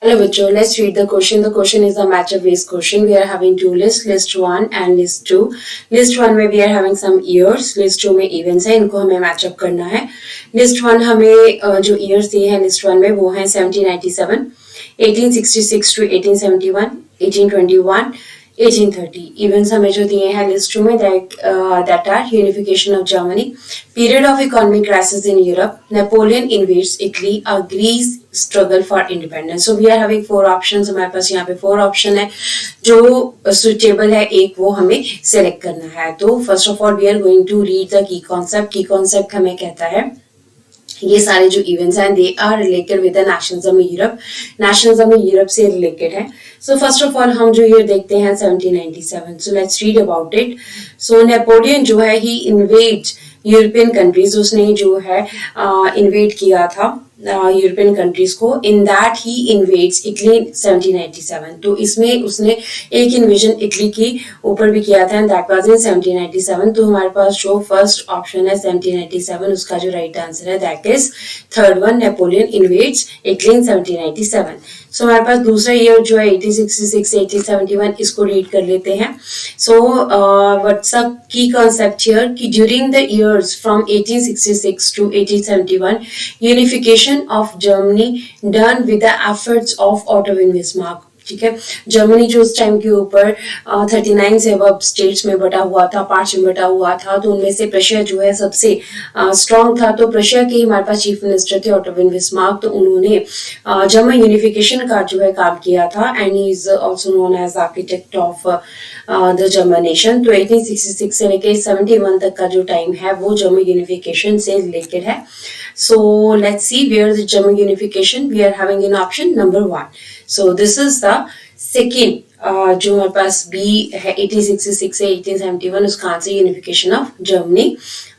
Hello bachcho, let's read the question. The question is a matchup based question. We are having two lists, list 1 and list 2. List 1 में we are having some years, list 2 में events है, इनको हमें matchup करना है. List 1 हमें जो years दिए हैं list 1 में वो हैं 1797, 1866 to 1871, 1821, 1830. Events हमें जो दिए हैं list 2 में that are unification of Germany, period of economic crisis in Europe, Napoleon invades Italy, a Greece struggle for independence. So we are having 4 options. हमारे पास यहाँ पे 4 option है. जो suitable है एक वो हमें select करना है. तो first of all we are going to read the key concept. Key concept हमें कहता है ये सारे जो इवेंट्स हैं they are related with the nationalism in Europe. Nationalism in Europe से रिलेटेड है. सो फर्स्ट ऑफ ऑल हम जो ये देखते हैं 1797. So let's read about it. So Napoleon जो है ही इन्वेड यूरोपियन कंट्रीज. उसने जो है इन्वेड किया था यूरोपियन कंट्रीज को. In that he invades Italy 1797. तो इसमें उसने एक इन्वेजन इटली की ऊपर भी किया था एंड दैट वाज इन 1797. तो हमारे पास जो फर्स्ट ऑप्शन है 1797 उसका जो राइट आंसर है that is third one, Napoleon invades Italy इन 1797. सो हमारे पास दूसरा ईयर जो है 1866 से 1871 इसको रीड कर लेते हैं. सो what's a key concept here कि during the years from 1866 to 1871 unification of Germany done with the efforts of Otto von Bismarck. ठीक है, जर्मनी जो उस टाइम के ऊपर 39 से अब स्टेट्स में बटा हुआ था, पार्ट्स में बटा हुआ था. तो उनमें से प्रशिया जो है सबसे स्ट्रांग था. तो प्रशिया के हमारे पास चीफ मिनिस्टर थे ऑटो विन बिस्मार्क. तो उन्होंने जर्मन यूनिफिकेशन का जो है काम किया था and he is also known as architect of the German nation. तो 1866 से लेके 71 तक का जो टाइम है वो जर्मन यूनिफिकेशन से रिलेटेड है. So let's see where the German unification we are having in option number 1. So this is the second जो हमारे पास B है 1866 से 1871 उसका आंसर यूनिफिकेशन ऑफ जर्मनी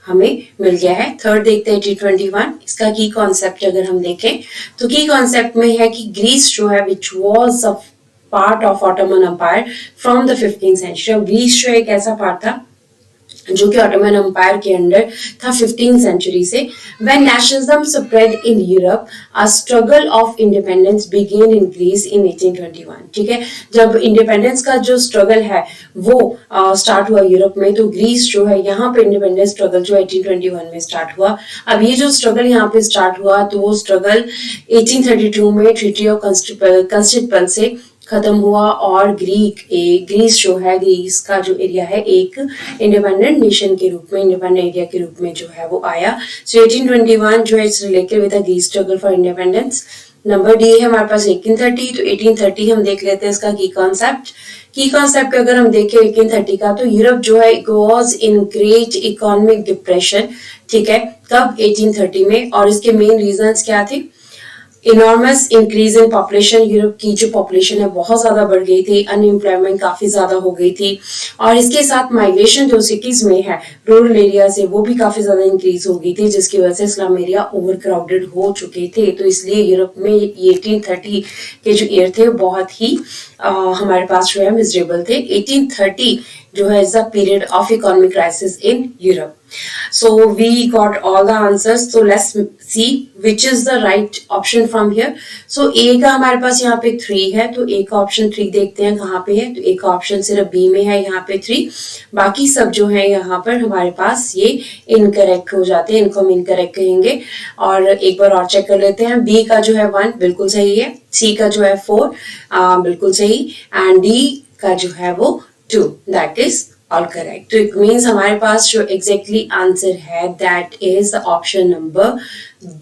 हमें मिल गया है. थर्ड देखते हैं 1821. इसका की कॉन्सेप्ट अगर हम देखें तो की कॉन्सेप्ट में है कि ग्रीस जो है which was a part of Ottoman empire from the 15th century. Greece जो एक ऐसा पार्ट था जो कि ऑटोमन एम्पायर के अंडर था 15th सेंचुरी से. When nationalism spread in Europe a struggle of independence began in Greece in 1821. ठीक है, जब इंडिपेंडेंस का जो स्ट्रगल है वो स्टार्ट हुआ यूरोप में तो ग्रीस जो है यहाँ पे इंडिपेंडेंस स्ट्रगल जो 1821 में स्टार्ट हुआ. अब ये जो स्ट्रगल यहाँ पे स्टार्ट हुआ तो वो स्ट्रगल 1832 में ट्रीटी ऑफ कंस्टिपल से खत्म हुआ और ग्रीस जो है ग्रीस का जो एरिया है एक इंडिपेंडेंट नेशन के रूप में इंडिपेंडेंट एरिया के रूप में जो है वो आया. सो 1821 जो है it's related with the Greece struggle for independence. Number D है हमारे पास 1830. तो 1830 हम देख लेते हैं इसका की कॉन्सेप्ट अगर हम देखें 1830 का तो यूरोप जो है it was in great economic depression. ठीक है, कब 1830 में. और इसके मेन रीजंस क्या थे? Enormous increase in population. Europe की जो पॉपुलेशन है बहुत ज्यादा बढ़ गई थी, अनएम्प्लॉयमेंट काफी ज्यादा हो गई थी और इसके साथ माइग्रेशन जो सिटीज में है रूरल एरिया से वो भी काफी ज्यादा इंक्रीज हो गई थी जिसकी वजह से स्लम एरिया ओवर क्राउडेड हो चुके थे. तो इसलिए यूरोप में 1830 के जो ईयर थे बहुत ही हमारे पास जो है मिजरेबल थे. 1830 जो है is the period of economic crisis in Europe. So we got all the answers. So let's see which is the right option from here. So A का हमारे पास यहाँ पे 3 है तो A का ऑप्शन 3 देखते हैं कहाँ पे है. तो A का ऑप्शन सिर्फ B में है यहाँ पे 3. बाकी सब जो है यहाँ पर हमारे पास ये इनकरेक्ट हो जाते हैं, इनको हम इनकरेक्ट कहेंगे. और एक बार और चेक कर लेते हैं. B का जो है 1 बिल्कुल सही है, C का जो है 4 बिल्कुल सही एंड D का जो है वो 2 दैट इज ऑल करेक्ट. तो इट मीन्स हमारे पास जो एग्जैक्टली आंसर है that is option number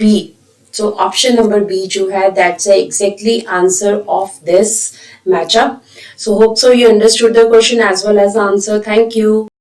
B. So option number B जो है that's exactly answer of this matchup. So hope so you understood the question as well as the answer. Thank you.